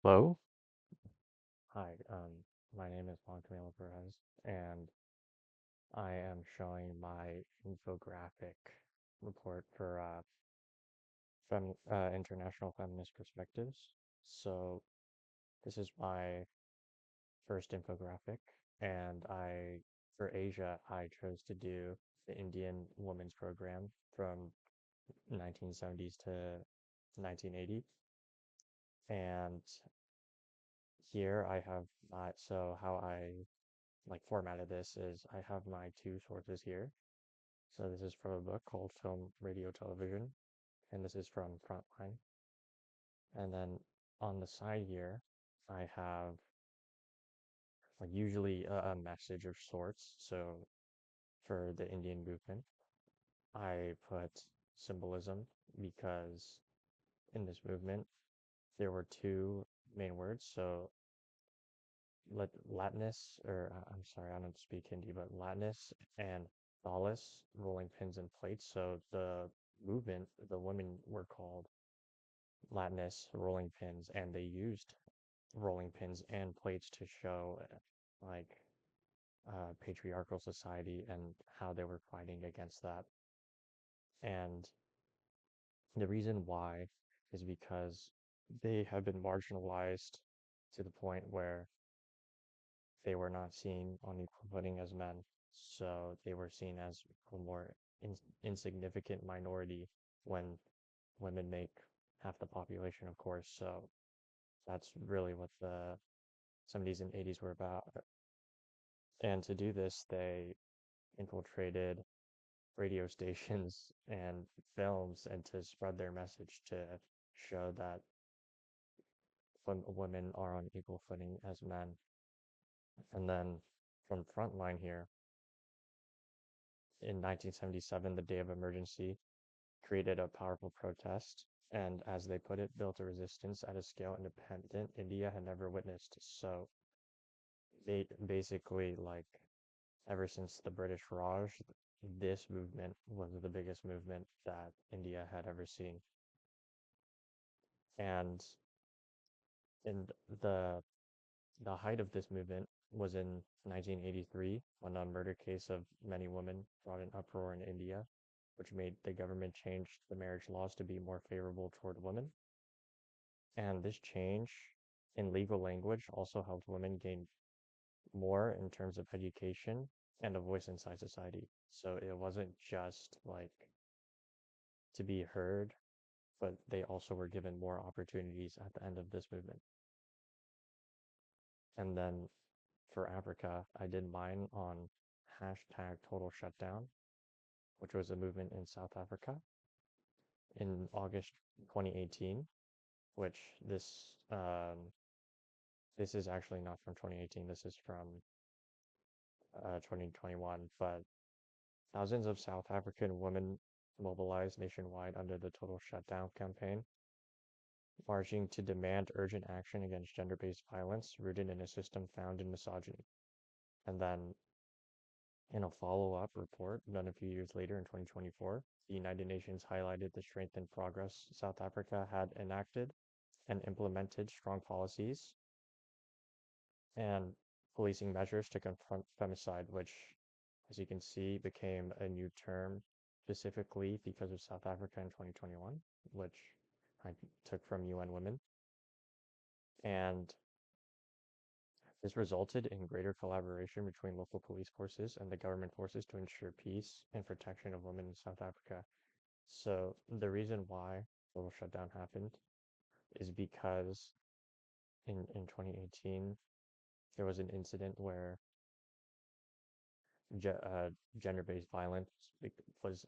Hello. Hi, my name is Juan Camilo Perez, and I am showing my infographic report for International Feminist Perspectives. So this is my first infographic, and for Asia, I chose to do the Indian Women's Program from 1970s to 1980. And here I have so how I formatted this is I have my two sources here. So this is from a book called Film, Radio, Television, and this is from Frontline. And then on the side here, I have usually a message of sorts. So for the Indian movement, I put symbolism because in this movement there were two main words. So Latinus, or I'm sorry, I don't speak Hindi, but Latinus and Thalis, rolling pins and plates. So the movement, the women were called Latinus, rolling pins, and they used rolling pins and plates to show like patriarchal society and how they were fighting against that. And the reason why is because they have been marginalized to the point where they were not seen on equal footing as men. So they were seen as a more insignificant minority when women make half the population, of course. So that's really what the 70s and 80s were about. And to do this, they infiltrated radio stations and films and to spread their message to show that women are on equal footing as men. And then from Frontline here, in 1977, the day of emergency, created a powerful protest, and as they put it, built a resistance at a scale independent India had never witnessed. So they basically ever since the British Raj, this movement was the biggest movement that India had ever seen. And in the the height of this movement was in 1983 when a murder case of many women brought an uproar in India, which made the government change the marriage laws to be more favorable toward women. And this change in legal language also helped women gain more in terms of education and a voice inside society. So it wasn't just to be heard, but they also were given more opportunities at the end of this movement. And then for Africa, I did mine on hashtag total shutdown, which was a movement in South Africa in August 2018, which this is actually not from 2018. This is from 2021, but thousands of South African women mobilized nationwide under the total shutdown campaign, marching to demand urgent action against gender-based violence rooted in a system found in misogyny. And then in a follow-up report done a few years later in 2024, the United Nations highlighted the strength and progress South Africa had enacted and implemented strong policies and policing measures to confront femicide, which, as you can see, became a new term specifically because of South Africa in 2021, which I took from UN Women. And this resulted in greater collaboration between local police forces and the government forces to ensure peace and protection of women in South Africa. So the reason why total shutdown happened is because in 2018 there was an incident where ge gender-based violence was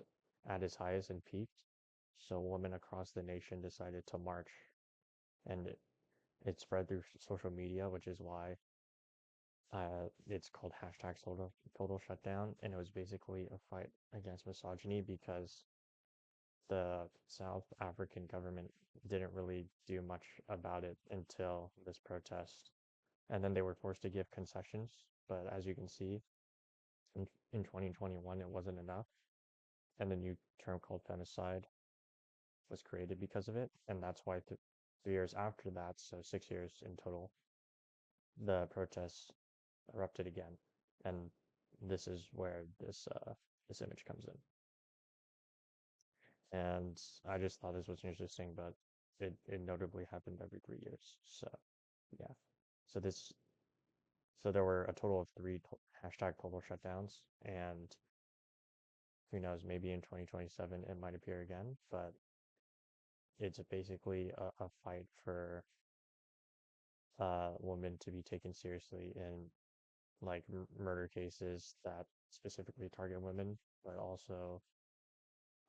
at its highest and peaked. So women across the nation decided to march, and it spread through social media, which is why it's called hashtag total shutdown. And it was basically a fight against misogyny because the South African government didn't really do much about it until this protest. And then they were forced to give concessions. But as you can see, in 2021, it wasn't enough. And a new term called femicide was created because of it. And that's why 3 years after that, so 6 years in total, the protests erupted again, and this is where this image comes in. And I just thought this was interesting, but it notably happened every 3 years. So yeah, so this so there were a total of three hashtag total shutdowns, and who knows, maybe in 2027 it might appear again, but it's basically a fight for women to be taken seriously in like murder cases that specifically target women, but also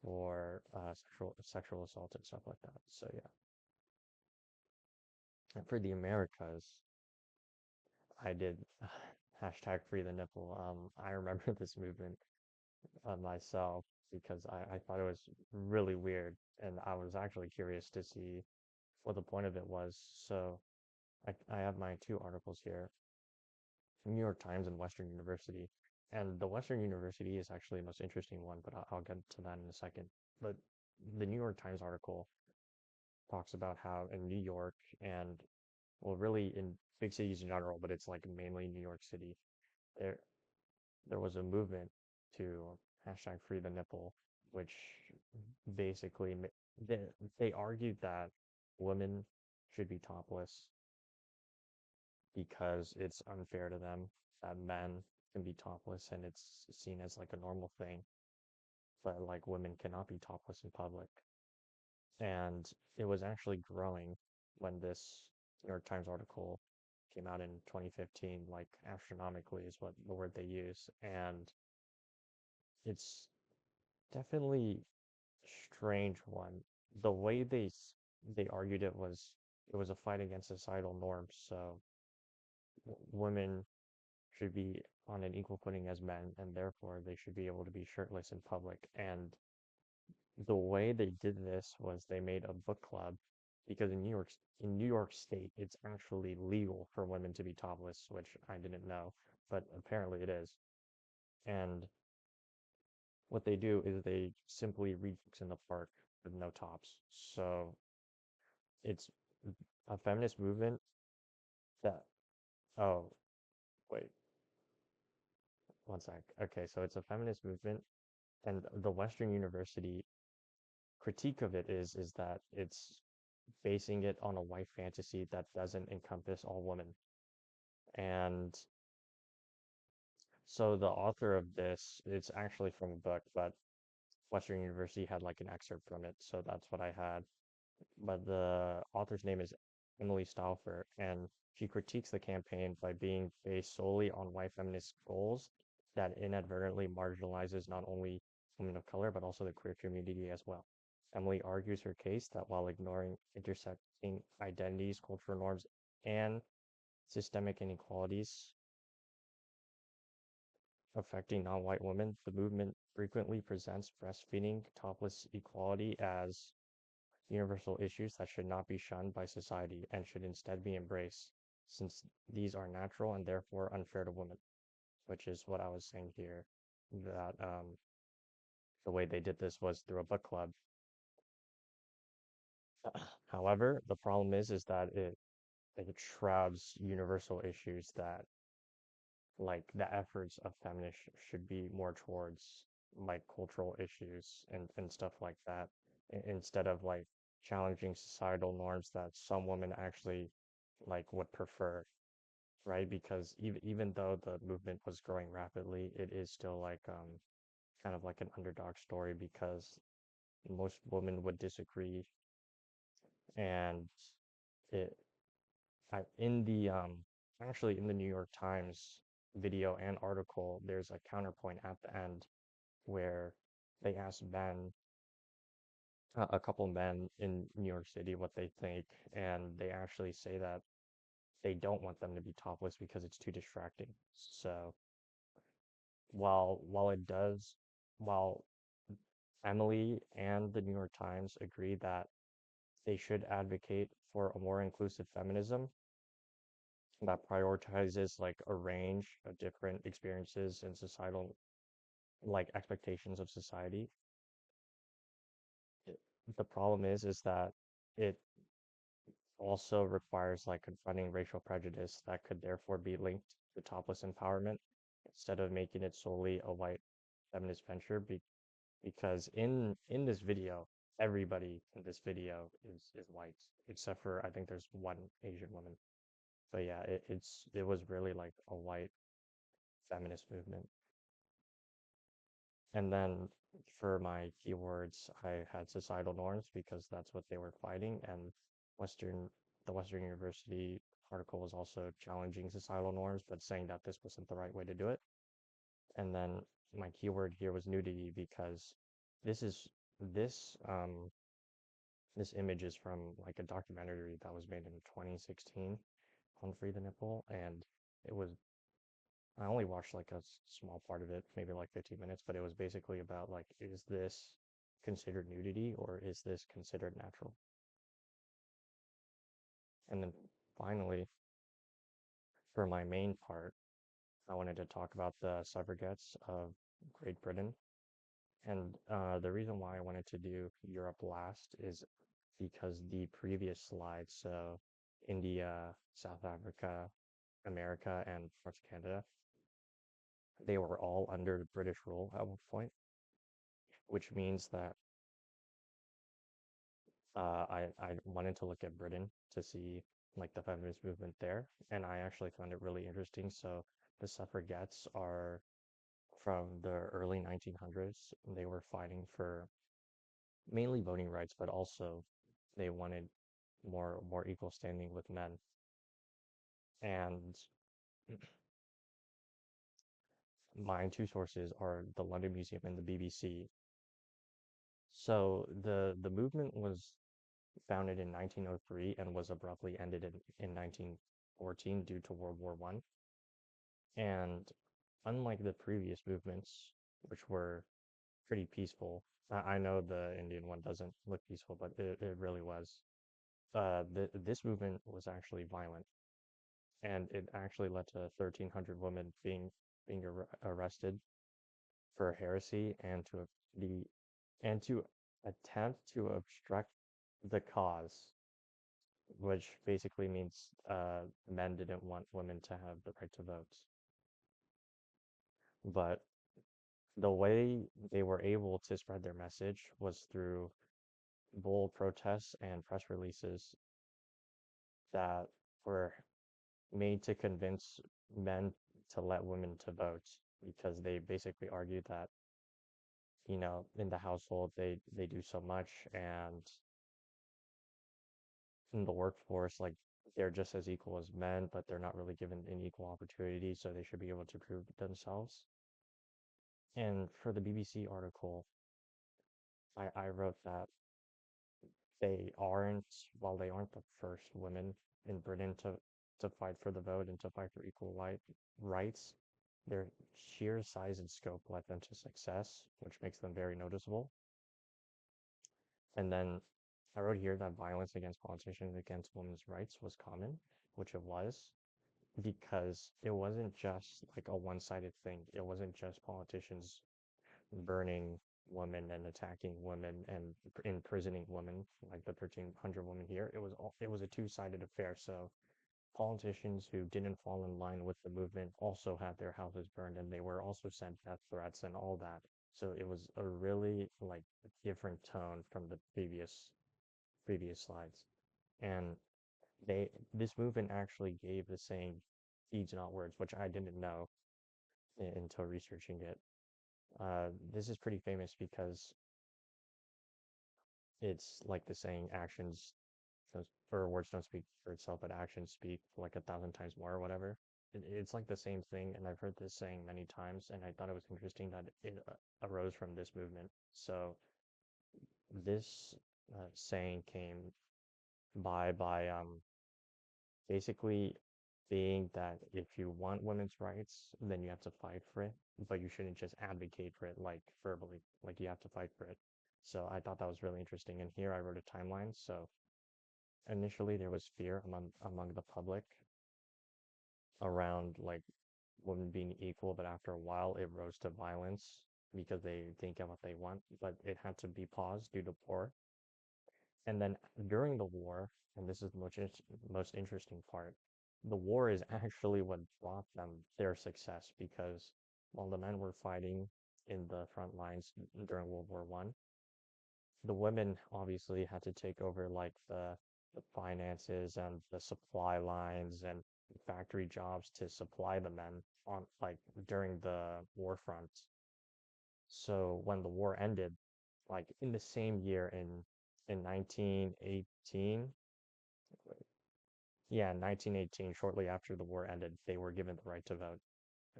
for sexual assault and stuff like that. So yeah, and for the Americas, I did hashtag free the nipple. I remember this movement myself because I thought it was really weird, and I was actually curious to see what the point of it was. So I have my two articles here, New York Times and Western University. And the Western University is actually the most interesting one, but I'll get to that in a second. But the New York Times article talks about how in New York and, well, really in big cities in general, but it's like mainly New York City, there there was a movement to hashtag free the nipple, which basically they, they argued that women should be topless because it's unfair to them that men can be topless and it's seen as like a normal thing, but like women cannot be topless in public. And it was actually growing when this New York Times article came out in 2015, like astronomically is what the word they use. And it's definitely a strange one. The way they argued it was a fight against societal norms. So women should be on an equal footing as men, and therefore they should be able to be shirtless in public. And the way they did this was they made a book club because in New York State, it's actually legal for women to be topless, which I didn't know, but apparently it is. And what they do is they simply read books in the park with no tops. So it's a feminist movement that, oh, wait, one sec. Okay, so it's a feminist movement, and the Western University critique of it is that it's basing it on a white fantasy that doesn't encompass all women. And so the author of this, it's actually from a book, but Western University had like an excerpt from it, so that's what I had. But the author's name is Emily Stauffer, and she critiques the campaign by being based solely on white feminist goals that inadvertently marginalizes not only women of color, but also the queer community as well. Emily argues her case that while ignoring intersecting identities, cultural norms, and systemic inequalities affecting non-white women, the movement frequently presents breastfeeding, topless equality as universal issues that should not be shunned by society and should instead be embraced, since these are natural and therefore unfair to women, which is what I was saying here, that the way they did this was through a book club. However, the problem is that it shrouds universal issues that like the efforts of feminists should be more towards like cultural issues and stuff like that instead of like challenging societal norms that some women actually like would prefer, right? Because even though the movement was growing rapidly, it is still like kind of like an underdog story because most women would disagree. And it in the actually in the New York Times video and article, there's a counterpoint at the end where they ask men, a couple men in New York City, what they think, and they actually say that they don't want them to be topless because it's too distracting. So while it does, while Emily and the New York Times agree that they should advocate for a more inclusive feminism that prioritizes like a range of different experiences and societal like expectations of society. It, the problem is that it also requires like confronting racial prejudice that could therefore be linked to topless empowerment instead of making it solely a white feminist venture because in this video, everybody in this video is white except for I think there's one Asian woman. But yeah, it was really like a white feminist movement. And then for my keywords, I had societal norms because that's what they were fighting. And Western, the Western University article was also challenging societal norms, but saying that this wasn't the right way to do it. And then my keyword here was nudity because this is this this image is from like a documentary that was made in 2016 on Free the Nipple, and it was I only watched like a small part of it, maybe like 15 minutes, but it was basically about like, is this considered nudity or is this considered natural? And then finally, for my main part, I wanted to talk about the suffragettes of Great Britain. And the reason why I wanted to do Europe last is because the previous slides, so India, South Africa, America, and parts of Canada, they were all under British rule at one point, which means that I wanted to look at Britain to see like the feminist movement there, and I actually found it really interesting. So the suffragettes are from the early 1900s. They were fighting for mainly voting rights, but also they wanted more equal standing with men. And my two sources are the London Museum and the BBC. So the movement was founded in 1903 and was abruptly ended in 1914 due to World War One. And unlike the previous movements, which were pretty peaceful, I know the Indian one doesn't look peaceful, but it really was. This movement was actually violent, and it actually led to 1,300 women being arrested for heresy the and to attempt to obstruct the cause, which basically means men didn't want women to have the right to vote. But the way they were able to spread their message was through bold protests and press releases that were made to convince men to let women to vote because they basically argued that, you know, in the household they do so much and in the workforce like they're just as equal as men, but they're not really given an equal opportunity, so they should be able to prove themselves. And for the BBC article, I wrote that while they aren't the first women in Britain to fight for the vote and to fight for rights, their sheer size and scope led them to success, which makes them very noticeable. And then I wrote here that violence against politicians against women's rights was common, which it was, because it wasn't just like a one-sided thing. It wasn't just politicians burning women and attacking women and imprisoning women like the 1,300 women here. It was a two-sided affair. So politicians who didn't fall in line with the movement also had their houses burned and they were also sent death threats and all that. So it was a really like different tone from the previous slides. And this movement actually gave the saying deeds not words, which I didn't know until researching it. This is pretty famous because it's like the saying actions or words don't speak for itself, but actions speak like 1,000 times more or whatever. It's like the same thing, and I've heard this saying many times, and I thought it was interesting that it arose from this movement. So this saying came by basically being that if you want women's rights, then you have to fight for it, but you shouldn't just advocate for it like verbally, like you have to fight for it. So I thought that was really interesting. And here I wrote a timeline. So initially there was fear among the public around like women being equal, but after a while it rose to violence because they didn't get what they want, but it had to be paused due to war. And then during the war, and this is the most interesting part, the war is actually what brought them their success because while the men were fighting in the front lines during World War One, the women obviously had to take over like the finances and the supply lines and factory jobs to supply the men on like during the war front. So when the war ended, like in the same year in 1918, yeah, 1918, shortly after the war ended, they were given the right to vote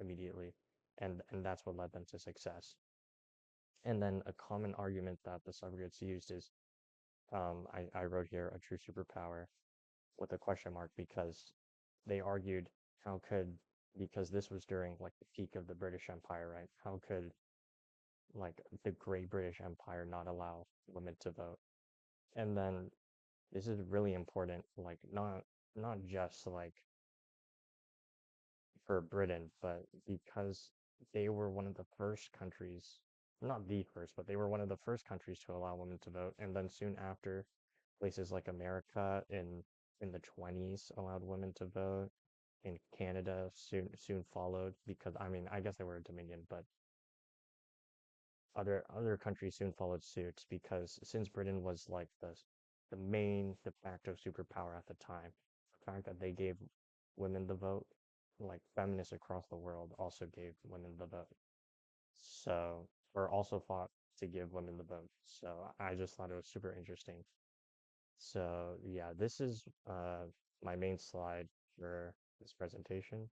immediately, and that's what led them to success. And then a common argument that the suffragettes used is, I wrote here a true superpower with a question mark because they argued how could because this was during like the peak of the British Empire, right? How could like the Great British Empire not allow women to vote? And then this is really important, like not just like for Britain, but because they were one of the first countries, not the first, but they were one of the first countries to allow women to vote. And then soon after, places like America in the 20s allowed women to vote. In Canada soon followed because I mean I guess they were a dominion, but other countries soon followed suit because since Britain was like the main de facto superpower at the time, the fact that they gave women the vote, like feminists across the world also gave women the vote. So, or also fought to give women the vote. So I just thought it was super interesting. So yeah, this is my main slide for this presentation,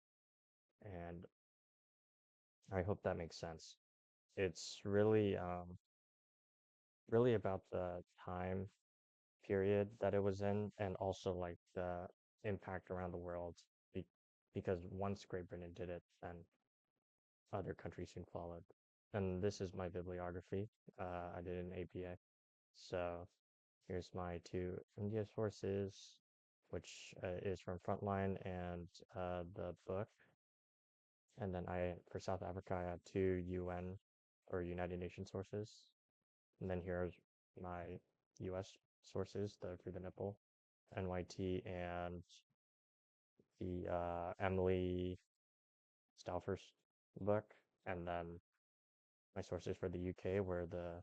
and I hope that makes sense. It's really about the time period that it was in and also like the impact around the world be because once Great Britain did it, then other countries soon followed. And this is my bibliography. I did an APA. So here's my two India sources, which is from Frontline and the book. And then for South Africa, I have two UN or United Nations sources. And then here's my US sources, the Through the Nipple, NYT, and the Emily Stauffer's book. And then my sources for the UK were the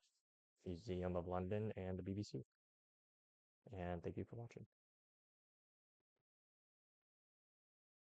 Museum of London and the BBC. And thank you for watching.